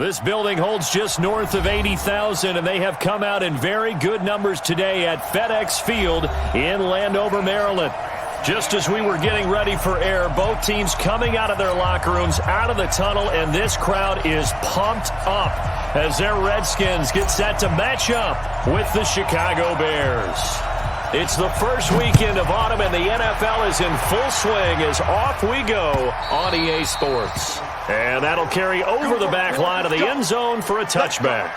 This building holds just north of 80,000, and they have come out in very good numbers today at FedEx Field in Landover, Maryland. Just as we were getting ready for air, both teams coming out of their locker rooms, out of the tunnel, and this crowd is pumped up as their Redskins get set to match up with the Chicago Bears. It's the first weekend of autumn, and the NFL is in full swing as off we go on EA Sports. And that'll carry over the back line of the end zone for a touchback.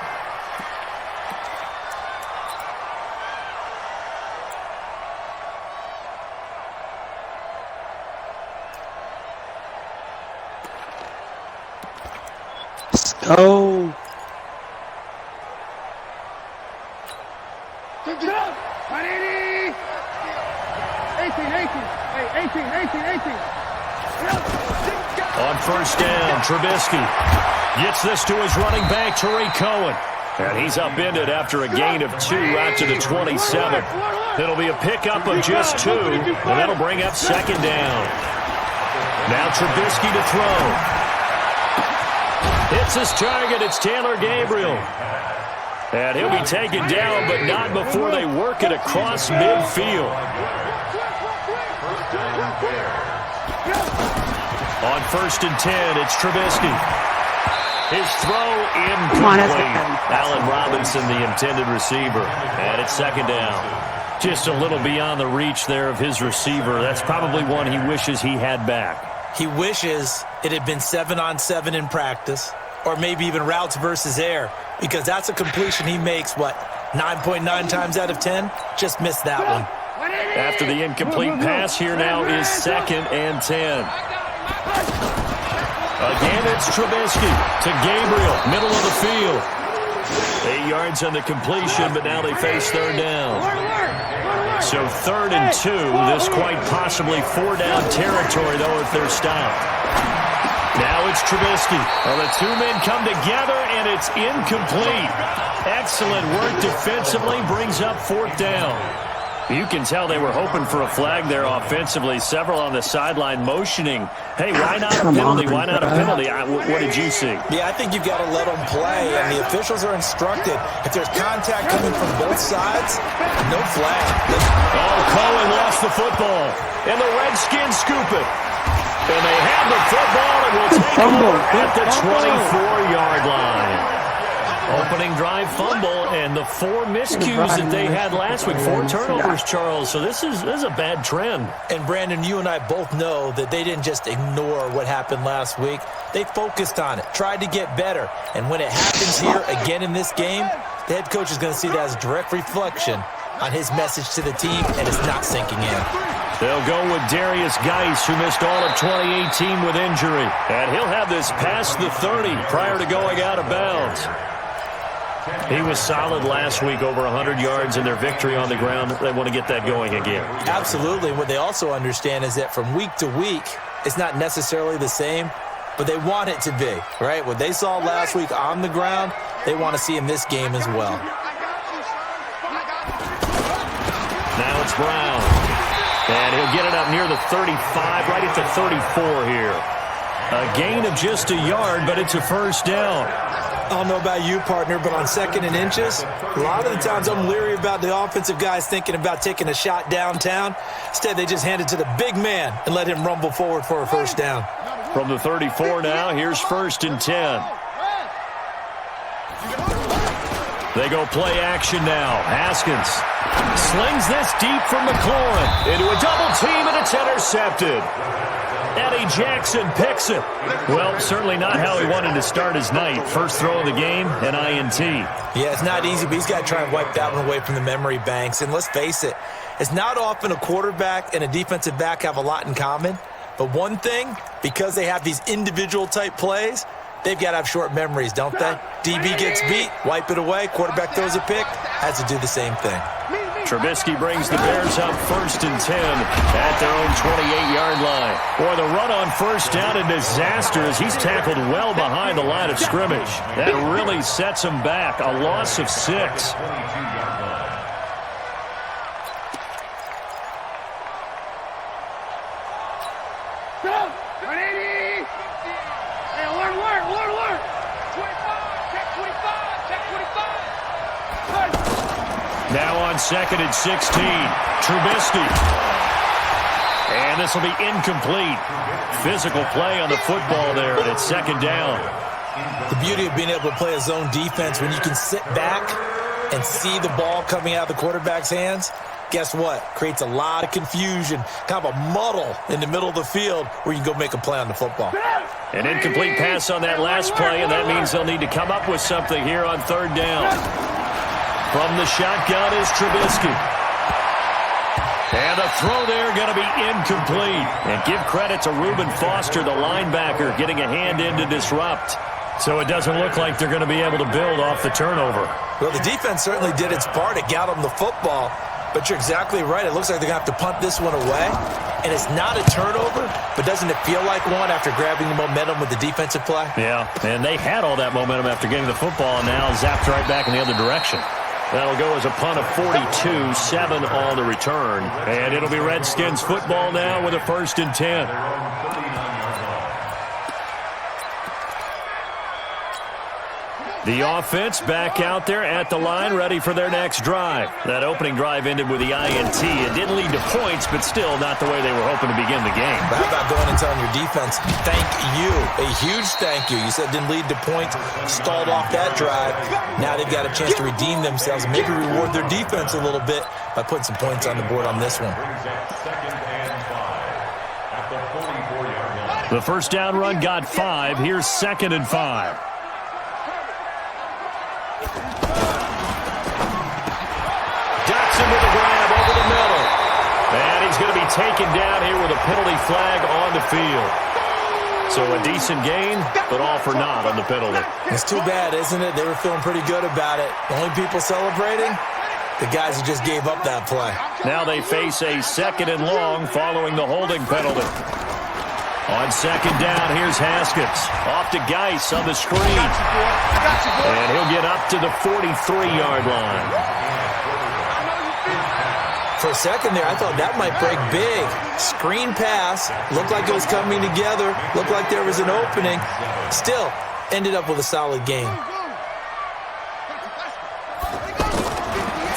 Let's go. On first down, Trubisky gets this to his running back, Tariq Cohen. And he's upended after a gain of 2 out to the 27. It'll be a pickup of just 2, and that'll bring up second down. Now Trubisky to throw. Hits his target. It's Taylor Gabriel. And he'll be taken down, but not before they work it across midfield. On first and 10, it's Trubisky. His throw incomplete. Allen Robinson, the intended receiver. And it's second down. Just a little beyond the reach there of his receiver. That's probably one he wishes he had back. He wishes it had been 7-on-7 in practice, or maybe even routes versus air, because that's a completion he makes, 9.9 times out of 10? Just missed that one. After the incomplete pass, here now is second and 10. Again, it's Trubisky to Gabriel, middle of the field. 8 yards on the completion, but now they face third down. So third and 2, this quite possibly 4-down territory, though, if they're stopped. Now it's Trubisky. Well, the two men come together, and it's incomplete. Excellent work defensively, brings up fourth down. You can tell they were hoping for a flag there offensively. Several on the sideline motioning, hey, why not a penalty? Why not a penalty? What did you see? Yeah, I think you've got to let them play, and the officials are instructed. If there's contact coming from both sides, no flag. Oh, Cohen lost the football, and the Redskins scoop it. And they have the football, and will take over at the 24-yard line. Opening drive fumble, and the 4 miscues that they had last week, 4 turnovers, Charles. So this is a bad trend. And, Brandon, you and I both know that they didn't just ignore what happened last week. They focused on it, tried to get better. And when it happens here again in this game, the head coach is going to see that as a direct reflection on his message to the team, and it's not sinking in. They'll go with Darius Geis, who missed all of 2018 with injury. And he'll have this past the 30 prior to going out of bounds. He was solid last week, over 100 yards in their victory on the ground. They want to get that going again. Absolutely. What they also understand is that from week to week, it's not necessarily the same, but they want it to be, right? What they saw last week on the ground, they want to see in this game as well. Now it's Brown. And he'll get it up near the 35, right at the 34 here. A gain of just a yard, but it's a first down. I don't know about you, partner, but on second and inches, a lot of the times I'm leery about the offensive guys thinking about taking a shot downtown. Instead, they just hand it to the big man and let him rumble forward for a first down. From the 34 now, here's first and 10. They go play action now. Haskins slings this deep from McLaurin into a double team, and it's intercepted. Eddie Jackson picks it. Well, certainly not how he wanted to start his night. First throw of the game, an INT. Yeah, it's not easy, but he's got to try and wipe that one away from the memory banks. And let's face it, it's not often a quarterback and a defensive back have a lot in common. But one thing, because they have these individual type plays, they've got to have short memories, don't they? DB gets beat, wipe it away, quarterback throws a pick, has to do the same thing. Trubisky brings the Bears up first and 10 at their own 28-yard line. Boy, the run on first down, a disaster as he's tackled well behind the line of scrimmage. That really sets him back, a loss of 6. Now on 2nd and 16, Trubisky. And this will be incomplete. Physical play on the football there, and it's 2nd down. The beauty of being able to play a zone defense when you can sit back and see the ball coming out of the quarterback's hands, guess what? Creates a lot of confusion, kind of a muddle in the middle of the field where you can go make a play on the football. An incomplete pass on that last play, and that means they'll need to come up with something here on 3rd down. From the shotgun is Trubisky. And the throw there going to be incomplete. And give credit to Reuben Foster, the linebacker, getting a hand in to disrupt. So it doesn't look like they're going to be able to build off the turnover. Well, the defense certainly did its part. It got them the football. But you're exactly right. It looks like they're going to have to punt this one away. And it's not a turnover, but doesn't it feel like one after grabbing the momentum with the defensive play? Yeah, and they had all that momentum after getting the football, and now zapped right back in the other direction. That'll go as a punt of 42, 7 on the return. And it'll be Redskins football now with a 1st and 10. The offense back out there at the line, ready for their next drive. That opening drive ended with the INT. It didn't lead to points, but still not the way they were hoping to begin the game. But how about going and telling your defense, thank you, a huge thank you. You said it didn't lead to points, stalled off that drive. Now they've got a chance to redeem themselves and maybe reward their defense a little bit by putting some points on the board on this one. The first down run got 5. Here's 2nd and 5. With the grab over the middle. And he's going to be taken down here with a penalty flag on the field. So a decent gain, but all for naught on the penalty. It's too bad, isn't it? They were feeling pretty good about it. The only people celebrating, the guys who just gave up that play. Now they face a 2nd and long following the holding penalty. On 2nd down, here's Haskins. Off to Geis on the screen. And he'll get up to the 43-yard line. For a second there, I thought that might break big. Screen pass. Looked like it was coming together. Looked like there was an opening. Still, ended up with a solid game.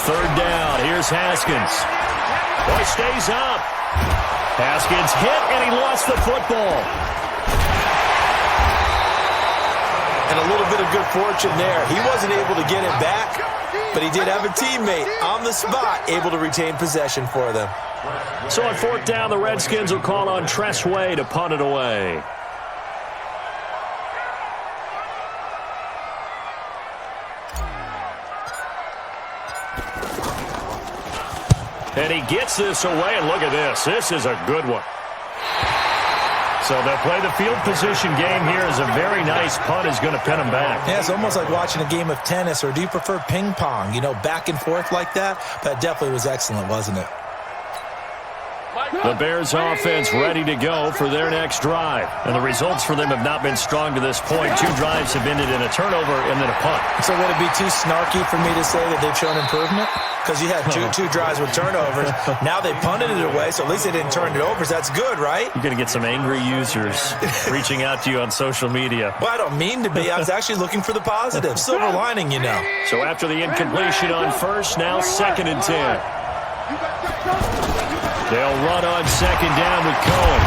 3rd down. Here's Haskins. Boy, stays up. Haskins hit, and he lost the football. And a little bit of good fortune there. He wasn't able to get it back, but he did have a teammate on the spot able to retain possession for them. So on 4th down, the Redskins will call on Tress Way to punt it away. And he gets this away, and look at this. This is a good one. So they'll play the field position game here as a very nice punt is going to pin them back. Yeah, it's almost like watching a game of tennis, or do you prefer ping pong? You know, back and forth like that? That definitely was excellent, wasn't it? The Bears offense ready to go for their next drive. And the results for them have not been strong to this point. 2 drives have ended in a turnover and then a punt. So would it be too snarky for me to say that they've shown improvement? Because you had two drives with turnovers. Now they punted it away, so at least they didn't turn it over. So that's good, right? You're going to get some angry users reaching out to you on social media. Well, I don't mean to be. I was actually looking for the positive. Silver lining, you know. So after the incompletion on 1st, now 2nd and 10. They'll run on 2nd down with Cohen.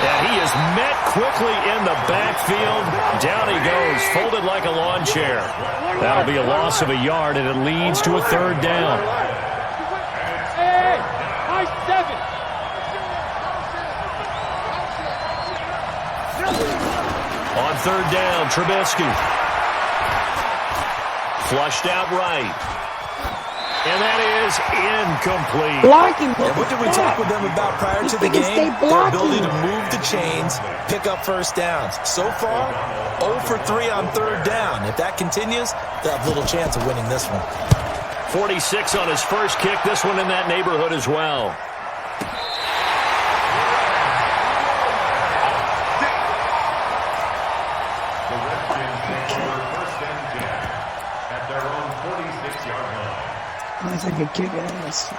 And he is met quickly in the backfield. Down he goes, folded like a lawn chair. That'll be a loss of a yard, and it leads to a 3rd down. On 3rd down, Trubisky. Flushed out right. And that is incomplete. Blocking. And what did we talk with them about prior to the game? Their ability to move the chains, pick up first downs. So far, 0 for 3 on 3rd down. If that continues, they'll have little chance of winning this one. 46 on his first kick. This one in that neighborhood as well. I think a kick ass.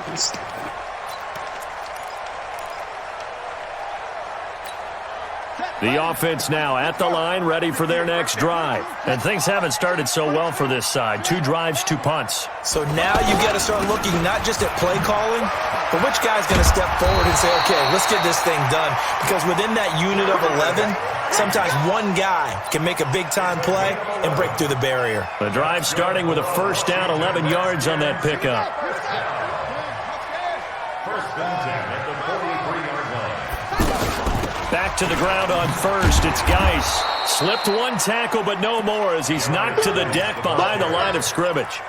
The offense now at the line, ready for their next drive. And things haven't started so well for this side. 2 drives, 2 punts. So now you got to start looking not just at play calling, but which guy's going to step forward and say, okay, let's get this thing done. Because within that unit of 11, sometimes one guy can make a big-time play and break through the barrier. The drive starting with a first down, 11 yards on that pickup. Back to the ground on first. It's Geis. Slipped one tackle, but no more as he's knocked to the deck behind the line of scrimmage.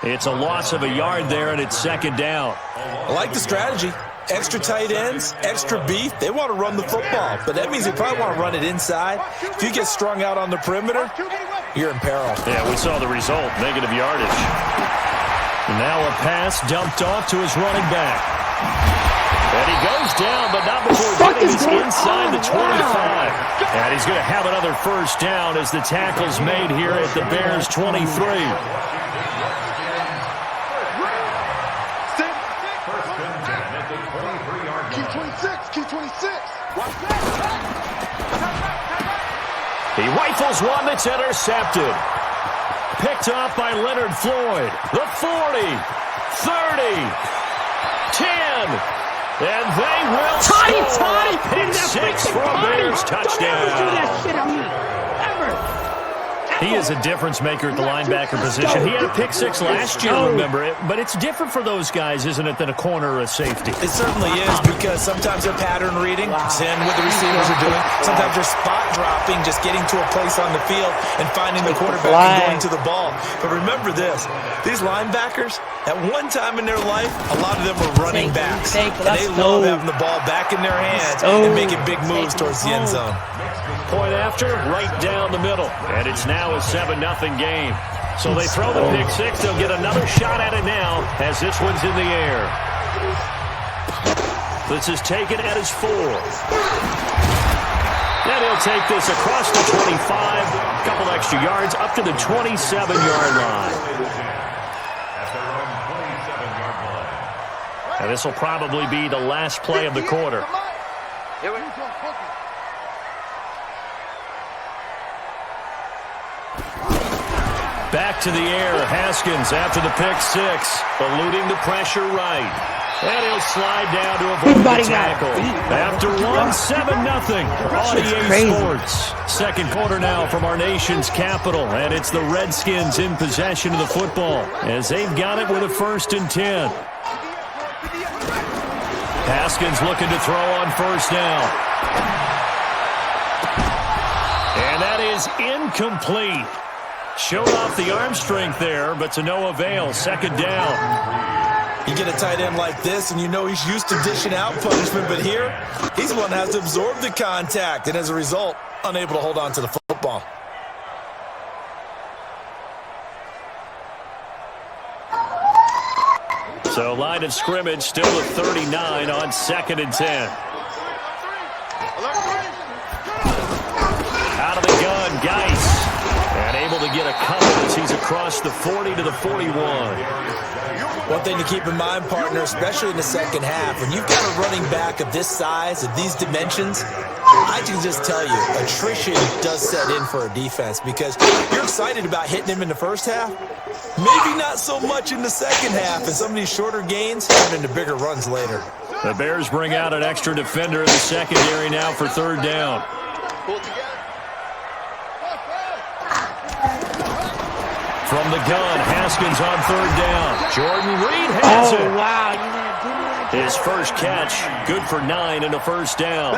It's a loss of a yard there, and it's second down. I like the strategy. Extra tight ends, extra beef. They want to run the football, but that means they probably want to run it inside. If you get strung out on the perimeter, you're in peril. Yeah, we saw the result, negative yardage. And now a pass dumped off to his running back. And he goes down, but not before getting this inside the 25. And he's going to have another first down as the tackle's made here at the Bears' 23. He rifles one that's intercepted. Picked up by Leonard Floyd. The 40, 30, 10. And they will score. Pick 6 for a Bears touchdown. He is a difference maker at the linebacker position. He had a pick 6 last year, remember it. But it's different for those guys, isn't it, than a corner or a safety? It certainly is, because sometimes they're pattern reading, seeing what the receivers are doing. Sometimes they're spot dropping, just getting to a place on the field and finding the quarterback and going to the ball. But remember this, these linebackers, at one time in their life, a lot of them were running backs. And they love having the ball back in their hands and making big moves towards the end zone. Point after, right down the middle. And it's now a 7-0 game. So they throw the pick 6. They'll get another shot at it now as this one's in the air. This is taken at his 4. And he'll take this across the 25. A couple extra yards up to the 27-yard line. And this will probably be the last play of the quarter. Back to the air, Haskins after the pick 6, eluding the pressure right. And he'll slide down to avoid the tackle. After 1, 7-0 on EA Sports. Second quarter now from our nation's capital, and it's the Redskins in possession of the football as they've got it with a 1st and 10. Haskins looking to throw on first down. And that is incomplete. Showed off the arm strength there, but to no avail. Second down. You get a tight end like this, and you know he's used to dishing out punishment, but here, he's the one that has to absorb the contact, and as a result, unable to hold on to the football. So line of scrimmage still at 39 on 2nd and 10. Out of the gun, Geis. And able to get a couple as he's across the 40 to the 41. One thing to keep in mind, partner, especially in the second half, when you've got a running back of this size, of these dimensions, I can just tell you, attrition does set in for a defense because you're excited about hitting him in the first half, maybe not so much in the second half, and some of these shorter gains turn into bigger runs later. The Bears bring out an extra defender in the secondary now for 3rd down. From the gun, Haskins on 3rd down. Jordan Reed has it. Wow. You're going to do me like His first catch, good for 9 and a first down.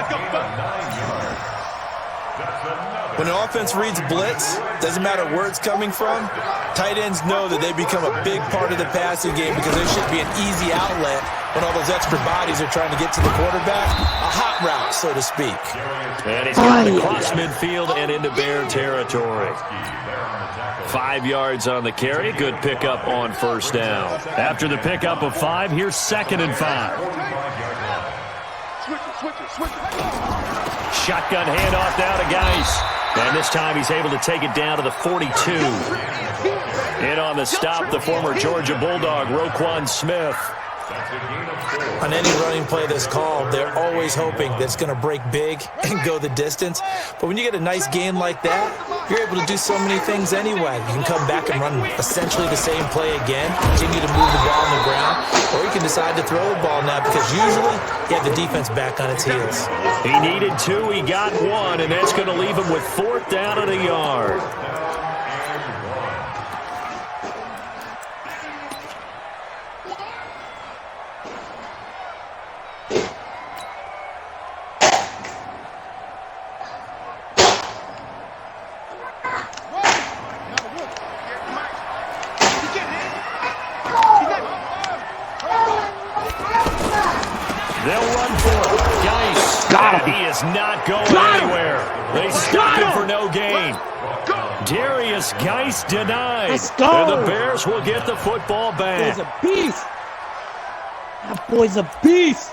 When an offense reads blitz, doesn't matter where it's coming from, tight ends know that they become a big part of the passing game because there should be an easy outlet when all those extra bodies are trying to get to the quarterback. A hot route, so to speak. And he's got it across midfield and into Bear territory. 5 yards on the carry. Good pickup on first down. After the pickup of 5, here's 2nd and 5. Shotgun handoff down to Geis. And this time he's able to take it down to the 42. In on the stop, the former Georgia Bulldog, Roquan Smith. On any running play that's called, they're always hoping that it's going to break big and go the distance. But when you get a nice gain like that, you're able to do so many things anyway. You can come back and run essentially the same play again, continue to move the ball on the ground, or you can decide to throw the ball now because usually you have the defense back on its heels. He needed 2, he got 1, and that's going to leave him with 4th down and a yard. He is not going anywhere. They stopped him for no gain. Darius Geis denied. And the Bears will get the football back. That boy's a beast. That boy's a beast.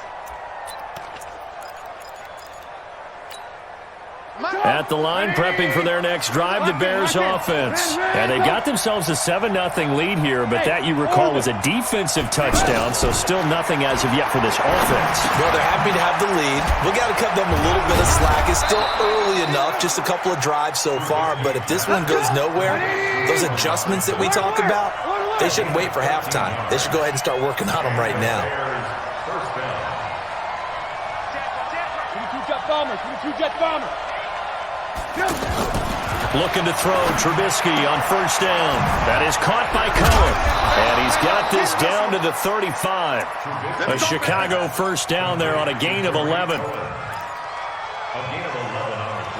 At the line, prepping for their next drive, the Bears offense. And they got themselves a 7-0 lead here, but that, you recall, was a defensive touchdown, so still nothing as of yet for this offense. Well, they're happy to have the lead. We got to cut them a little bit of slack. It's still early enough, just a couple of drives so far, but if this one goes nowhere, those adjustments that we talk about, they shouldn't wait for halftime. They should go ahead and start working on them right now. Looking to throw, Trubisky on 1st down. That is caught by Cohen. And he's got this down to the 35. A Chicago 1st down there on a gain of 11.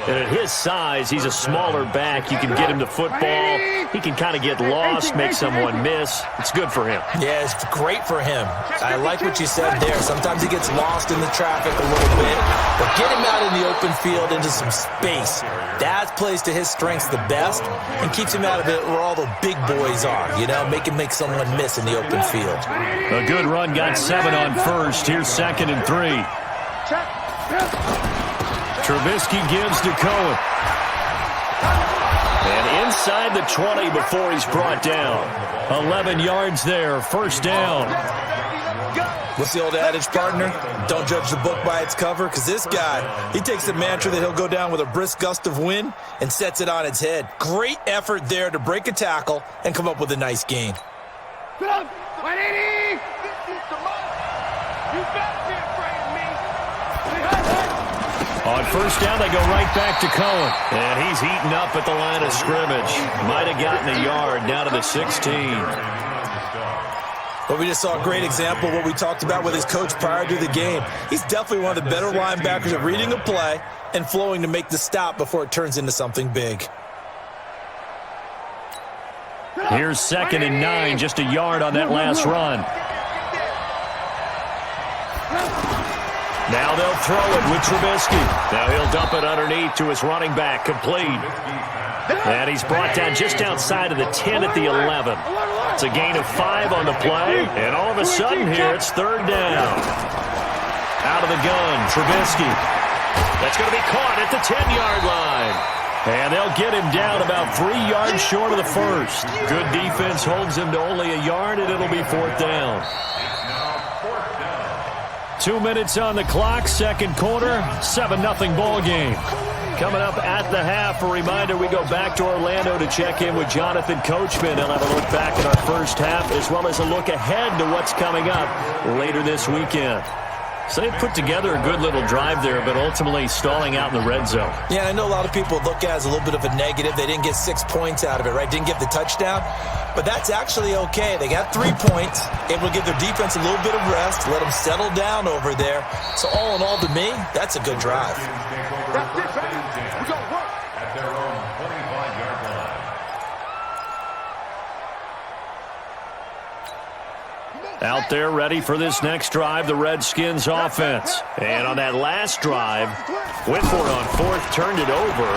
And at his size, he's a smaller back. You can get him to football. He can kind of get lost, make someone miss. It's good for him. Yeah, it's great for him. I like what you said there. Sometimes he gets lost in the traffic a little bit. But get him out in the open field into some space. That plays to his strengths the best and keeps him out of it where all the big boys are. You know, make him make someone miss in the open field. A good run, got 7 on 1st. Here's 2nd and 3. Trubisky gives to Cohen. And inside the 20 before he's brought down. 11 yards there, 1st down. What's the old adage, partner? Don't judge the book by its cover, because this guy, he takes the mantra that he'll go down with a brisk gust of wind and sets it on its head. Great effort there to break a tackle and come up with a nice gain. On 1st down, they go right back to Cohen. And he's heating up at the line of scrimmage. Might have gotten a yard down to the 16. But we just saw a great example of what we talked about with his coach prior to the game. He's definitely one of the better linebackers at reading a play and flowing to make the stop before it turns into something big. Here's 2nd and 9, just a yard on that last run. Now they'll throw it with Trubisky. Now he'll dump it underneath to his running back, complete. And he's brought down just outside of the 10 at the 11. It's a gain of 5 on the play, and all of a sudden here it's 3rd down. Out of the gun, Trubisky. That's going to be caught at the 10-yard line. And they'll get him down about 3 yards short of the 1st. Good defense holds him to only a yard, and it'll be 4th down. 2 minutes on the clock, 2nd quarter, 7-0 ball game. Coming up at the half, a reminder, we go back to Orlando to check in with Jonathan Coachman. He'll have a look back at our 1st half, as well as a look ahead to what's coming up later this weekend. So they put together a good little drive there, but ultimately stalling out in the red zone. Yeah, I know a lot of people look at it as a little bit of a negative. They didn't get 6 points out of it, right? Didn't get the touchdown. But that's actually okay. They got 3 points, able to give their defense a little bit of rest, let them settle down over there. So all in all, to me, that's a good drive. Out there ready for this next drive, the Redskins offense. And on that last drive, went for it on 4th, turned it over.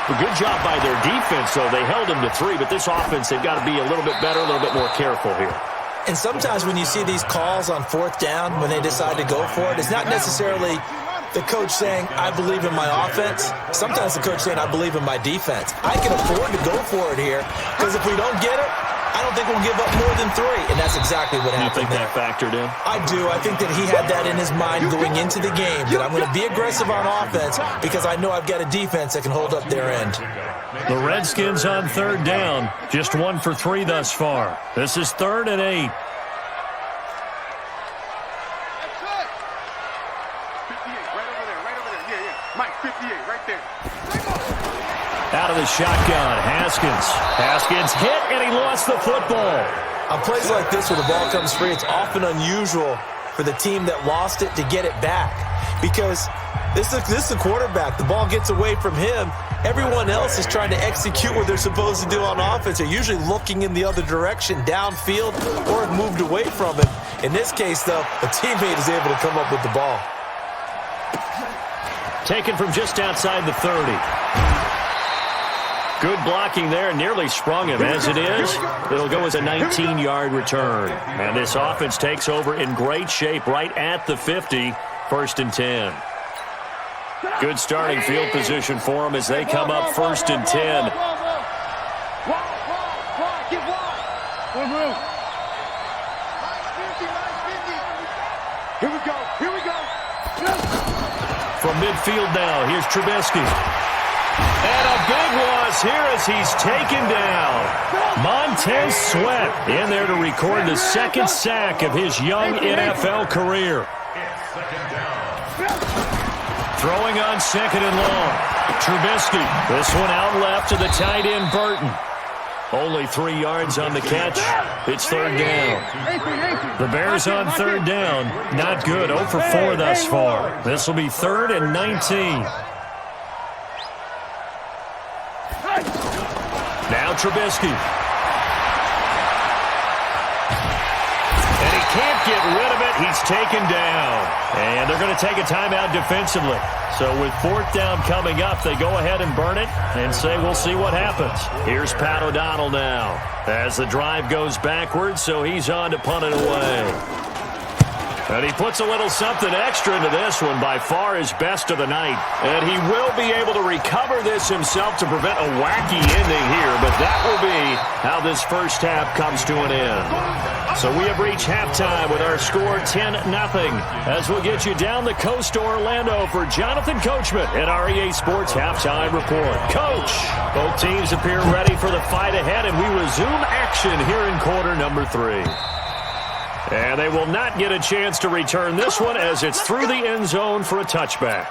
A good job by their defense, though. They held them to 3, but this offense, they've got to be a little bit better, a little bit more careful here. And sometimes when you see these calls on 4th down, when they decide to go for it, it's not necessarily the coach saying, I believe in my offense. Sometimes the coach saying, I believe in my defense. I can afford to go for it here, because if we don't get it, I don't think we'll give up more than 3, and that's exactly what happened. You think that factored in? I do. I think that he had that in his mind going into the game, that I'm going to be aggressive on offense because I know I've got a defense that can hold up their end. The Redskins on 3rd down, just 1 for 3 thus far. This is 3rd and 8. Out of the shotgun, Haskins hit, and he lost the football. On plays like this where the ball comes free, it's often unusual for the team that lost it to get it back because this is the quarterback. The ball gets away from him. Everyone else is trying to execute what they're supposed to do on offense. They're usually looking in the other direction, downfield, or have moved away from him. In this case, though, a teammate is able to come up with the ball. Taken from just outside the 30. Good blocking there, nearly sprung him. As it is, it'll go as a 19-yard return. And this offense takes over in great shape right at the 50, 1st and 10. Good starting field position for them as they come up 1st and 10. Here we go. From midfield now, here's Trubisky. And a big loss here as he's taken down. Montez Sweat in there to record the 2nd sack of his young NFL career. Throwing on 2nd and long. Trubisky. This one out left to the tight end, Burton. Only 3 yards on the catch. It's 3rd down. The Bears on 3rd down. Not good. 0 for 4 thus far. This will be 3rd and 19. Now Trubisky. And he can't get rid of it. He's taken down. And they're going to take a timeout defensively. So with 4th down coming up, they go ahead and burn it and say we'll see what happens. Here's Pat O'Donnell now as the drive goes backwards, so he's on to punt it away. And he puts a little something extra into this one, by far his best of the night. And he will be able to recover this himself to prevent a wacky ending here, but that will be how this first half comes to an end. So we have reached halftime with our score 10-0 as we'll get you down the coast to Orlando for Jonathan Coachman at our EA Sports Halftime Report. Coach, both teams appear ready for the fight ahead, and we resume action here in quarter number 3. And they will not get a chance to return this one as it's through the end zone for a touchback.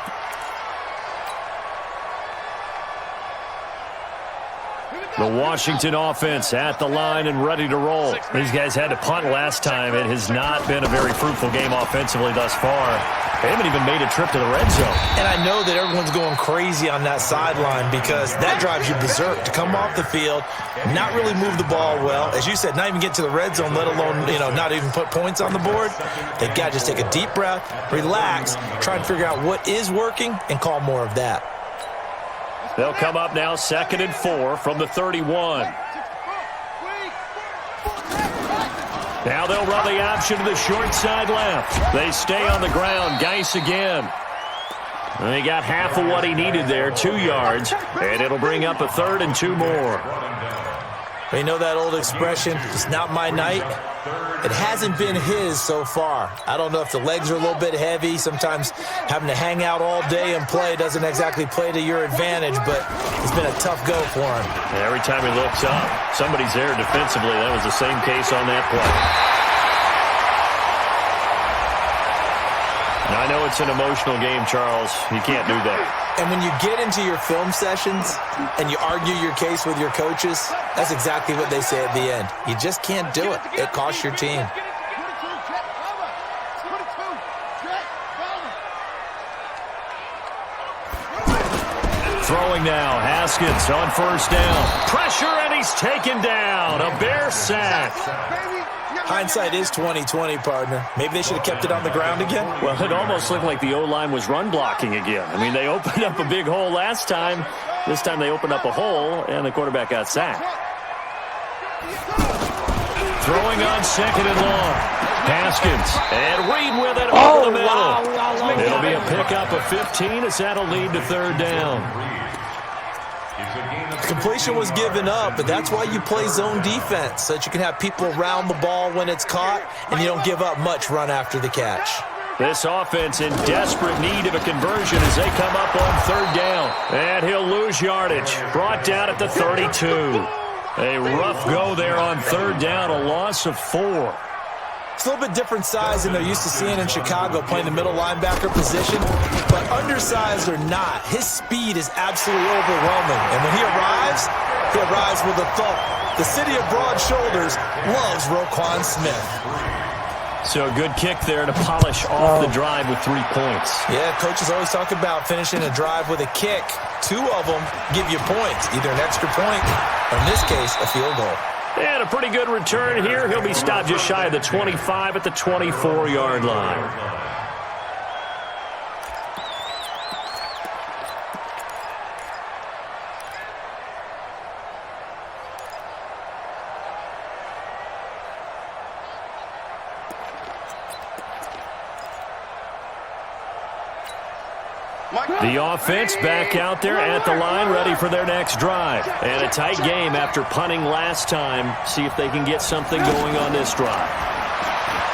The Washington offense at the line and ready to roll. These guys had to punt last time. It has not been a very fruitful game offensively thus far. They haven't even made a trip to the red zone. And I know that everyone's going crazy on that sideline because that drives you berserk to come off the field, not really move the ball well. As you said, not even get to the red zone, let alone, not even put points on the board. They've got to just take a deep breath, relax, try and figure out what is working and call more of that. They'll come up now 2nd and 4 from the 31. Now they'll run the option to the short side left. They stay on the ground. Geis again. And he got half of what he needed there, 2 yards. And it'll bring up a 3rd and 2 more. You know that old expression, it's not my night? It hasn't been his so far. I don't know if the legs are a little bit heavy. Sometimes having to hang out all day and play doesn't exactly play to your advantage, but it's been a tough go for him. Every time he looks up, somebody's there defensively. That was the same case on that play. Now, I know it's an emotional game, Charles. You can't do that. And when you get into your film sessions and you argue your case with your coaches, that's exactly what they say at the end. You just can't do it. It costs your team. Throwing now, Haskins on 1st down. Pressure, and he's taken down. A Bear sack. Hindsight is 20/20, partner. Maybe they should have kept it on the ground again. Well, it almost looked like the O-line was run blocking again. I mean, they opened up a big hole last time. This time they opened up a hole, and the quarterback got sacked. Throwing on 2nd and long. Haskins, and Reed with it over the middle. Wow. It'll be a pickup of 15 as that'll lead to 3rd down. The completion was given up, but that's why you play zone defense, so that you can have people around the ball when it's caught, and you don't give up much run after the catch. This offense in desperate need of a conversion as they come up on third down. And he'll lose yardage. Brought down at the 32. A rough go there on third down, a loss of 4. It's a little bit different size than they're used to seeing in Chicago, playing the middle linebacker position. But undersized or not, his speed is absolutely overwhelming. And when he arrives with a thump. The city of broad shoulders loves Roquan Smith. So a good kick there to polish off the drive with 3 points. Yeah, coaches always talk about finishing a drive with a kick. 2 of them give you points, either an extra point or, in this case, a field goal. And a pretty good return here. He'll be stopped just shy of the 25 at the 24-yard line. The offense back out there at the line, ready for their next drive. And a tight game after punting last time. See if they can get something going on this drive.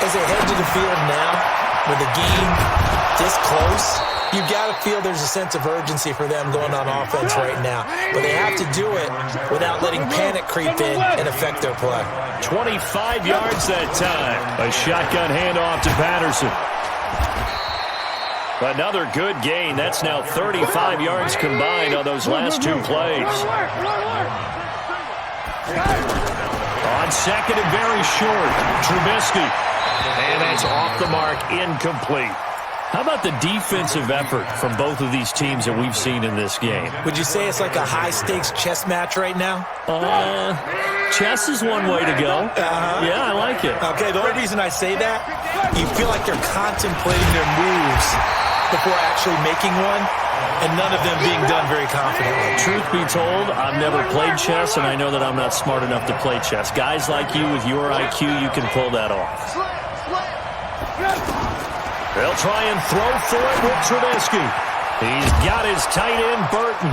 As they head to the field now, with the game this close, you've got to feel there's a sense of urgency for them going on offense right now. But they have to do it without letting panic creep in and affect their play. 25 yards that time. A shotgun handoff to Patterson. Another good gain. That's now 35 yards combined on those last 2 plays. On second and very short, Trubisky. And that's off the mark, incomplete. How about the defensive effort from both of these teams that we've seen in this game? Would you say it's like a high-stakes chess match right now? Chess is one way to go. Yeah, I like it. Okay, the only reason I say that, you feel like they're contemplating their moves before actually making one, and none of them being done very confidently. Truth be told, I've never played chess, and I know that I'm not smart enough to play chess. Guys like you with your IQ, you can pull that off. They'll try and throw for it with Trubisky. He's got his tight end, Burton.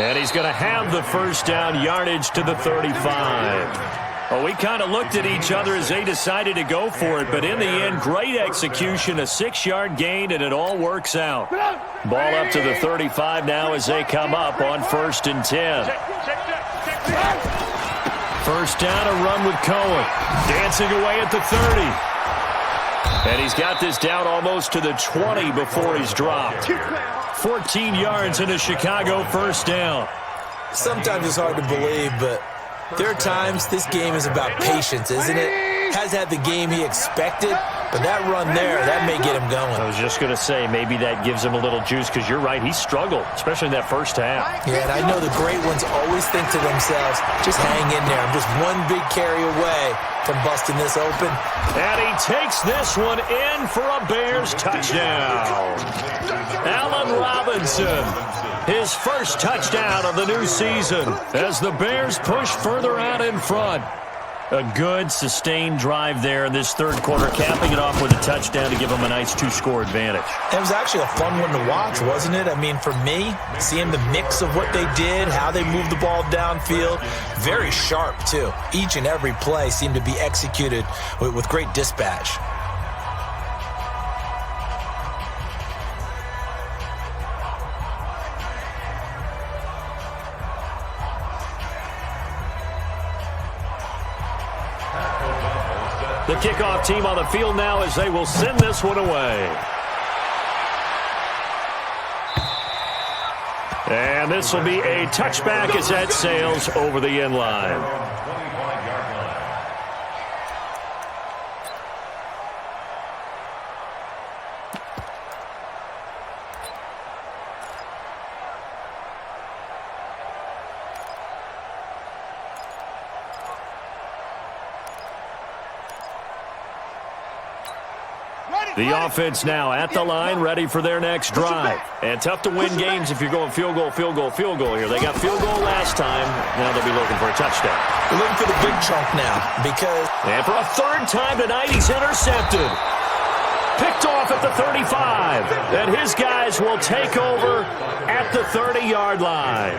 And he's going to have the first down, yardage to the 35. Well, we kind of looked at each other as they decided to go for it, but in the end, great execution, a 6-yard gain, and it all works out. Ball up to the 35 now as they come up on 1st and 10. First down, a run with Cohen. Dancing away at the 30. And he's got this down almost to the 20 before he's dropped. 14 yards in a Chicago first down. Sometimes it's hard to believe, but there are times this game is about patience, isn't it? Has had the game he expected, but that run there, that may get him going. I was just going to say, maybe that gives him a little juice, because you're right, he struggled, especially in that first half. Yeah, and I know the great ones always think to themselves, just hang in there. I'm just one big carry away from busting this open. And he takes this one in for a Bears touchdown. Allen Robinson, his first touchdown of the new season as the Bears push further out in front. A good, sustained drive there in this third quarter, capping it off with a touchdown to give them a nice 2-score advantage. It was actually a fun one to watch, wasn't it? I mean, for me, seeing the mix of what they did, how they moved the ball downfield, very sharp, too. Each and every play seemed to be executed with great dispatch. The kickoff team on the field now as they will send this one away. And this will be a touchback as that sails over the end line. The offense now at the line, ready for their next drive. And tough to win games if you're going field goal, field goal, field goal here. They got field goal last time. Now they'll be looking for a touchdown. They're looking for the big chunk now because... And for a third time tonight, he's intercepted. picked off at the 35. And his guys will take over at the 30-yard line.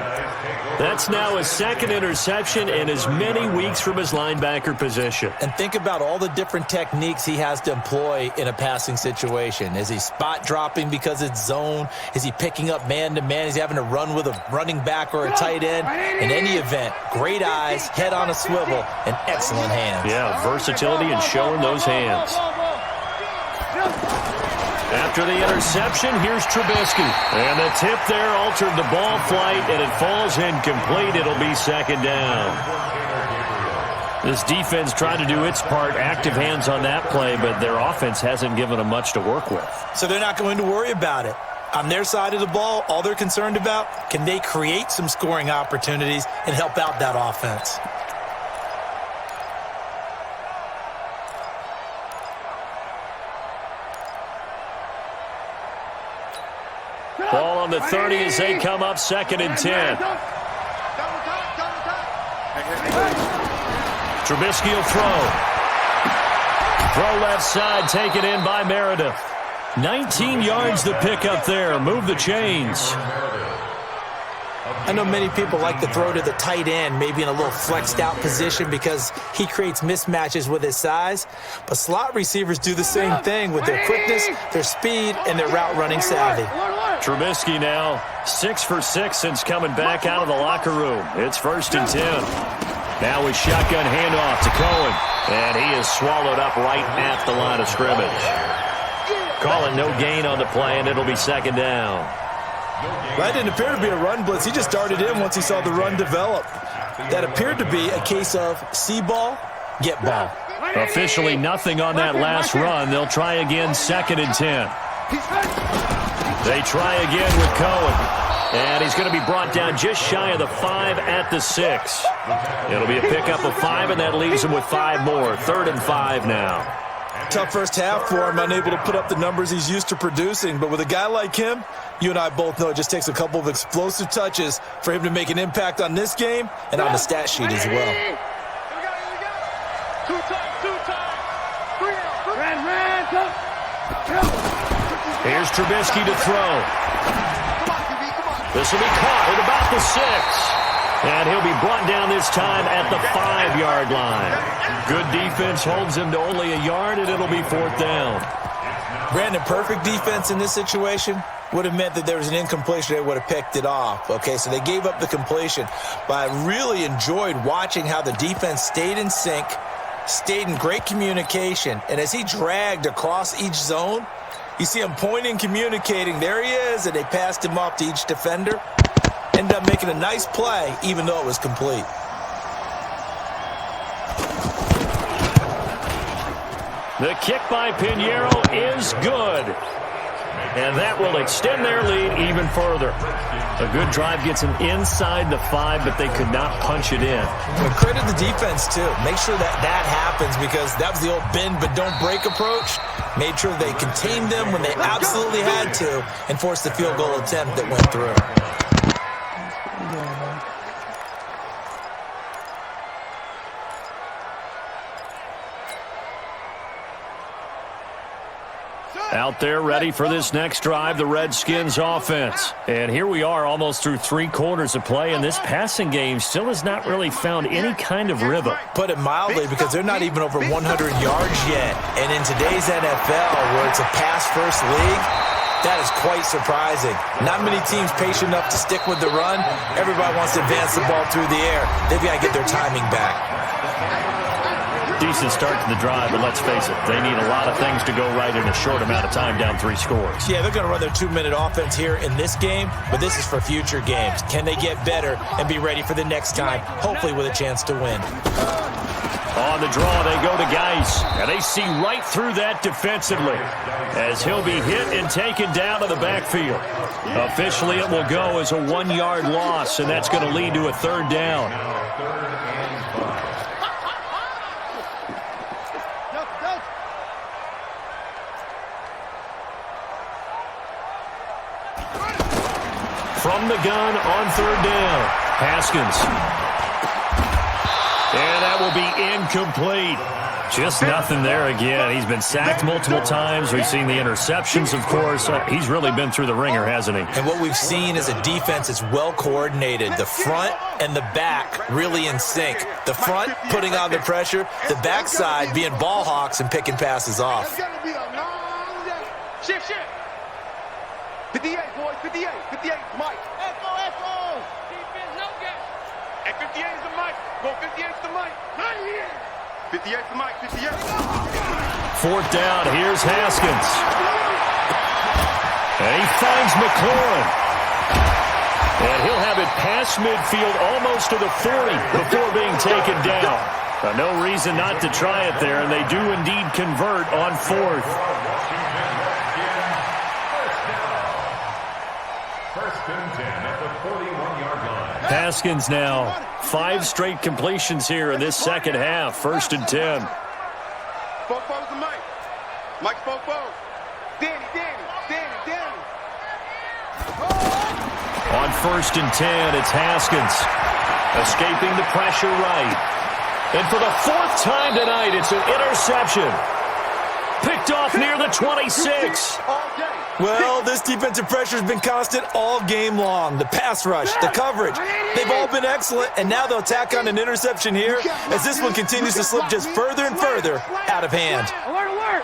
That's now his second interception in as many weeks from his linebacker position. And think about all the different techniques he has to employ in a passing situation. Is he spot dropping because it's zone? Is he picking up man-to-man? Is he having to run with a running back or a tight end? In any event, great eyes, head on a swivel, and excellent hands. Yeah, versatility and showing those hands. After the interception, here's Trubisky. And the tip there altered the ball flight, and it falls incomplete. It'll be second down. This defense tried to do its part, active hands on that play, but their offense hasn't given them much to work with. So they're not going to worry about it. On their side of the ball, all they're concerned about, can they create some scoring opportunities and help out that offense? Ball on the 30 as they come up, 2nd and 10. Trubisky will throw. Throw left side, taken in by Meredith. 19 yards to pick up there. Move the chains. I know many people like to throw to the tight end, maybe in a little flexed out position because he creates mismatches with his size. But slot receivers do the same thing with their quickness, their speed, and their route running savvy. Trubisky now 6 for 6 since coming back out of the locker room. It's 1st and 10. Now with shotgun handoff to Cohen. And he is swallowed up right at the line of scrimmage. Calling no gain on the play, and it'll be 2nd down. That didn't appear to be a run blitz. He just darted in once he saw the run develop. That appeared to be a case of see ball, get ball. Officially nothing on that last run. They'll try again, 2nd and 10. They try again with Cohen. And he's going to be brought down just shy of the 5 at the 6. It'll be a pickup of 5, and that leaves him with 5 more. 3rd and 5 now. Tough first half for him, unable to put up the numbers he's used to producing. But with a guy like him, you and I both know it just takes a couple of explosive touches for him to make an impact on this game and on the stat sheet as well. Here's Trubisky to throw. This will be caught at about the 6. And he'll be brought down this time at the 5-yard line. Good defense holds him to only a yard, and it'll be 4th down. Brandon, perfect defense in this situation would have meant that there was an incompletion. They would have picked it off. Okay, so they gave up the completion. But I really enjoyed watching how the defense stayed in sync, stayed in great communication. And as he dragged across each zone, you see him pointing, communicating. There he is, and they passed him off to each defender. Ended up making a nice play, even though it was complete. The kick by Pinheiro is good. And that will extend their lead even further. A good drive gets them inside the 5, but they could not punch it in. Well, credit the defense, too. Make sure that happens, because that was the old bend but don't break approach. Made sure they contained them when they absolutely had to and forced the field goal attempt that went through. Out there ready for this next drive, the Redskins offense. And here we are almost through 3 quarters of play, and this passing game still has not really found any kind of rhythm. Put it mildly, because they're not even over 100 yards yet. And in today's NFL, where it's a pass-first league, that is quite surprising. Not many teams patient enough to stick with the run. Everybody wants to advance the ball through the air. They've got to get their timing back. Decent start to the drive, but let's face it, they need a lot of things to go right in a short amount of time, down 3 scores. Yeah, they're going to run their 2-minute offense here in this game, but this is for future games. Can they get better and be ready for the next time, hopefully with a chance to win? On the draw, they go to Geis, and they see right through that defensively as he'll be hit and taken down to the backfield. Officially, it will go as a 1-yard loss, and that's going to lead to a 3rd down. From the gun on 3rd down, Haskins. And that will be incomplete. Just nothing there again. He's been sacked multiple times. We've seen the interceptions, of course. He's really been through the ringer, hasn't he? And what we've seen is a defense that's well coordinated. The front and the back really in sync. The front putting on the pressure, the backside being ball hawks and picking passes off. Shift. 58, boys, 58, Mike. F-O. Defense, no gap. Hey, 58 is the mic. Go 58 is the mic. 58 is the mic, 58. Fourth down, here's Haskins. And he finds McLaurin. And he'll have it past midfield almost to the 40 before being taken down. No reason not to try it there, and they do indeed convert on fourth. Haskins now 5 straight completions here in this second half. 1st and 10. Spoke to Mike. Mike spoke. Danny. On 1st and 10, it's Haskins. Escaping the pressure right. And for the 4th time tonight, it's an interception. Picked off near the 26. Well, this defensive pressure has been constant all game long. The pass rush, the coverage, they've all been excellent, and now they'll tack on an interception here as this one continues to slip just further and further out of hand. Alert.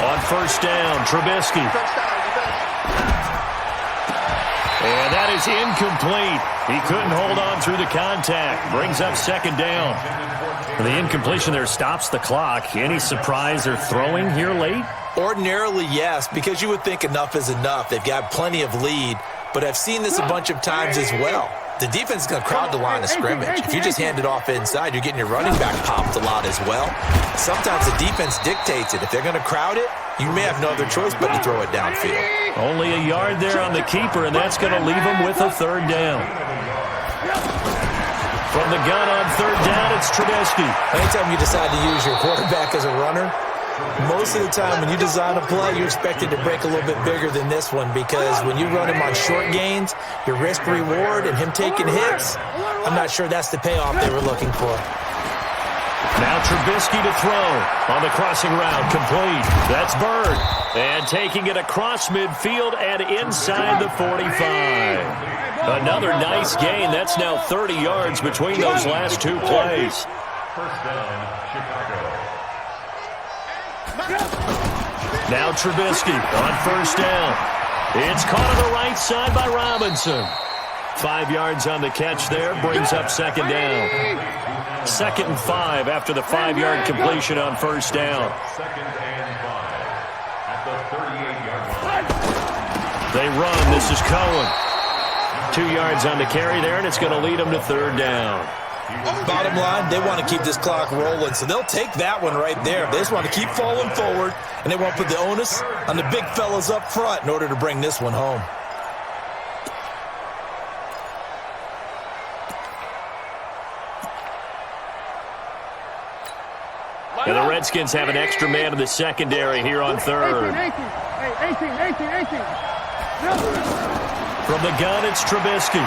On 1st down, Trubisky. And that is incomplete. He couldn't hold on through the contact. Brings up 2nd down. The incompletion there stops the clock. Any surprise they're throwing here late? Ordinarily, yes, because you would think enough is enough. They've got plenty of lead, but I've seen this a bunch of times as well. The defense is going to crowd the line of scrimmage. If you just hand it off inside, you're getting your running back popped a lot as well. Sometimes the defense dictates it. If they're going to crowd it, you may have no other choice but to throw it downfield. Only a yard there on the keeper, and that's going to leave him with a 3rd down. From the gun on 3rd down, it's Trubisky. Anytime you decide to use your quarterback as a runner, most of the time when you design a play, you're expected to break a little bit bigger than this one, because when you run him on short gains, your risk-reward and him taking hits, I'm not sure that's the payoff they were looking for. Now Trubisky to throw on the crossing route, complete. That's Bird. And taking it across midfield and inside the 45. Another nice gain. That's now 30 yards between those last 2 plays. Now Trubisky on 1st down. It's caught on the right side by Robinson. 5 yards on the catch there, brings up 2nd down. 2nd and 5 after the 5-yard completion on 1st down. They run. This is Cohen. 2 yards on the carry there, and it's going to lead them to 3rd down. Bottom line, they want to keep this clock rolling, so they'll take that one right there. They just want to keep falling forward, and they want to put the onus on the big fellas up front in order to bring this one home. And the Redskins have an extra man in the secondary here on 3rd. 18. From the gun, it's Trubisky.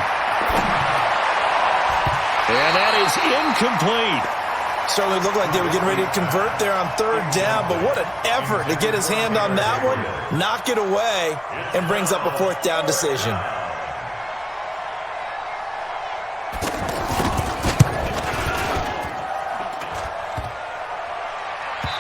And that is incomplete. Certainly looked like they were getting ready to convert there on 3rd down, but what an effort to get his hand on that one, knock it away, and brings up a 4th down decision.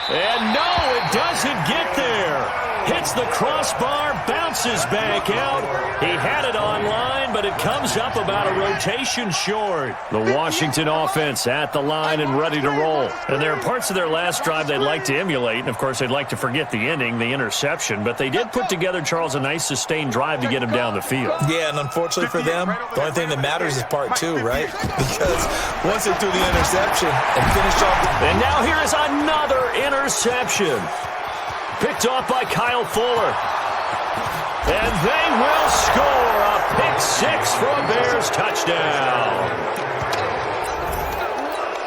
And no, it doesn't get there. Hits the crossbar, bounces back out. He had it online, but it comes up about a rotation short. The Washington offense at the line and ready to roll. And there are parts of their last drive they'd like to emulate, and of course they'd like to forget the ending, the interception, but they did put together, Charles, a nice sustained drive to get him down the field. Yeah, and unfortunately for them, the only thing that matters is part 2, right? Because once they threw the interception and finished off And now here is another interception. Picked off by Kyle Fuller. And they will score a pick 6 for a Bears touchdown.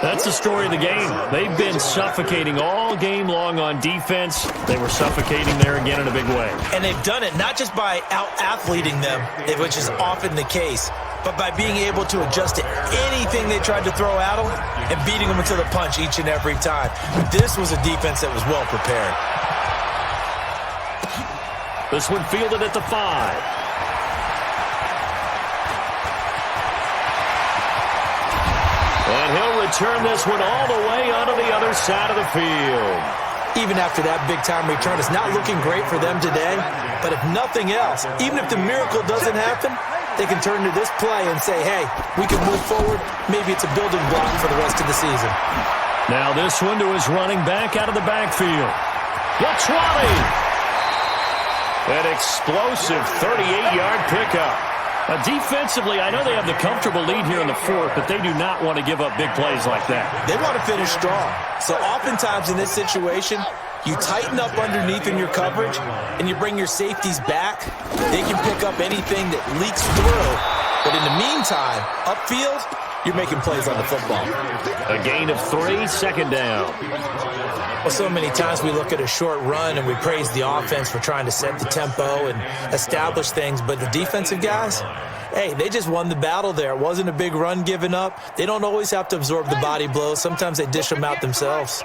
A that's the story of the game. They've been suffocating all game long on defense. They were suffocating there again in a big way. And they've done it not just by out-athleting them, which is often the case, but by being able to adjust to anything they tried to throw at them and beating them into the punch each and every time. This was a defense that was well prepared. This one fielded at the 5. And he'll return this one all the way onto the other side of the field. Even after that big-time return, it's not looking great for them today. But if nothing else, even if the miracle doesn't happen, they can turn to this play and say, hey, we can move forward. Maybe it's a building block for the rest of the season. Now this one to his running back out of the backfield. The 20. An explosive 38-yard pickup. Defensively, I know they have the comfortable lead here in the 4th, but they do not want to give up big plays like that. They want to finish strong. So oftentimes in this situation, you tighten up underneath in your coverage, and you bring your safeties back. They can pick up anything that leaks through. But in the meantime, upfield, you're making plays on the football. A gain of 3, second down. Well, so many times we look at a short run and we praise the offense for trying to set the tempo and establish things, but the defensive guys, hey, they just won the battle there. It wasn't a big run given up. They don't always have to absorb the body blows. Sometimes they dish them out themselves.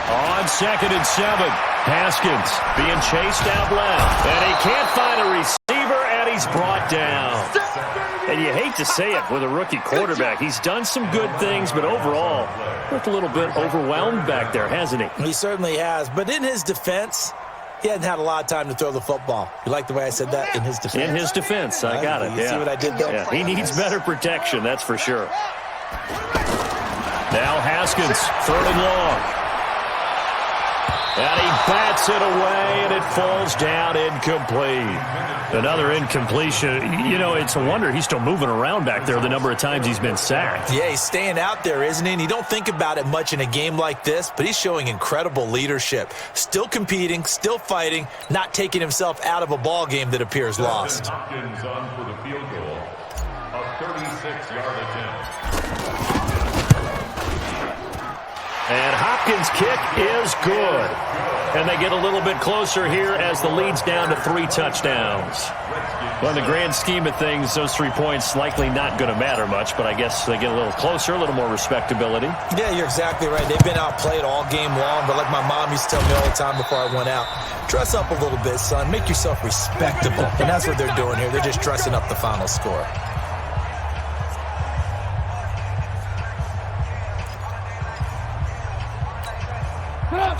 On 2nd and 7, Haskins being chased out left, and he can't find a receiver, and he's brought down. And you hate to say it with a rookie quarterback. He's done some good things, but overall, looked a little bit overwhelmed back there, hasn't he? He certainly has. But in his defense, he hadn't had a lot of time to throw the football. You like the way I said that? In his defense. In his defense. I got it, You see what I did there? Yeah, he needs better protection, that's for sure. Now Haskins, 3rd and long. And he bats it away, and it falls down incomplete. Another incompletion. You know, it's a wonder he's still moving around back there the number of times he's been sacked. Yeah, he's staying out there, isn't he? And you don't think about it much in a game like this, but he's showing incredible leadership. Still competing, still fighting, not taking himself out of a ball game that appears lost. Hopkins on for the field goal. A 36-yard attempt. And Hopkins' kick is good. And they get a little bit closer here as the lead's down to 3 touchdowns. Well, in the grand scheme of things, those 3 points likely not going to matter much, but I guess they get a little closer, a little more respectability. Yeah, you're exactly right. They've been outplayed all game long, but like my mom used to tell me all the time before I went out, dress up a little bit, son. Make yourself respectable. And that's what they're doing here. They're just dressing up the final score.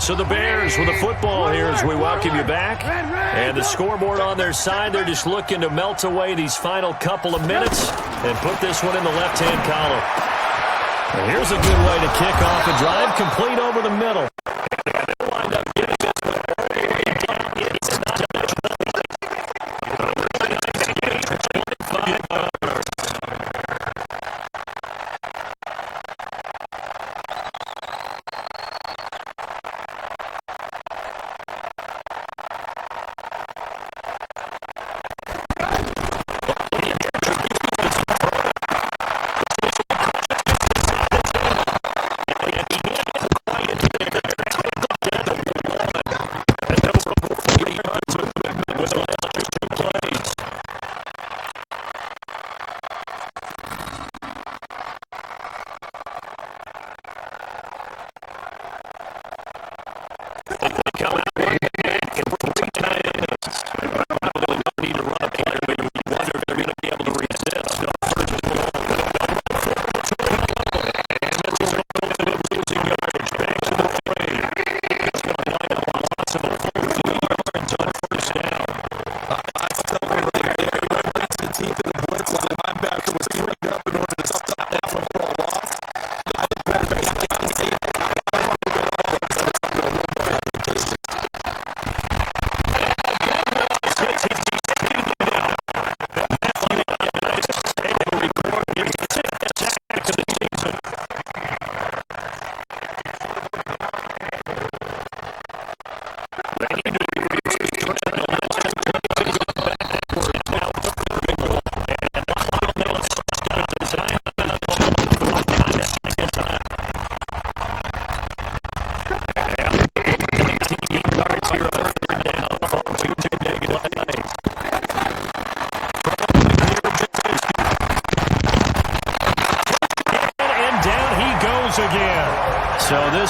So the Bears with the football here as we welcome you back. And the scoreboard on their side, they're just looking to melt away these final couple of minutes and put this one in the left-hand column. And here's a good way to kick off a drive complete over the middle. And they'll wind up getting this one early. It's not much. 25 yards.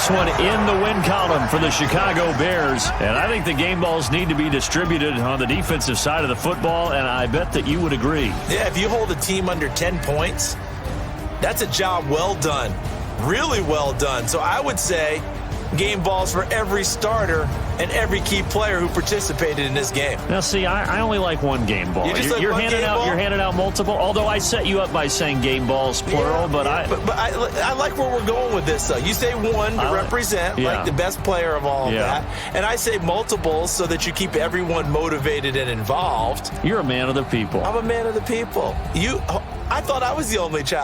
this one in the win column for the Chicago Bears. And I think the game balls need to be distributed on the defensive side of the football, and I bet that you would agree. Yeah, if you hold a team under 10 points, that's a job well done. Really well done. So I would say game balls for every starter and every key player who participated in this game. Now, see, I only like one game ball. You're handing out multiple. Although I set you up by saying game balls plural, but I like where we're going with this. You say one to represent like the best player of all of that, and I say multiples so that you keep everyone motivated and involved. You're a man of the people. I'm a man of the people. I thought I was the only child.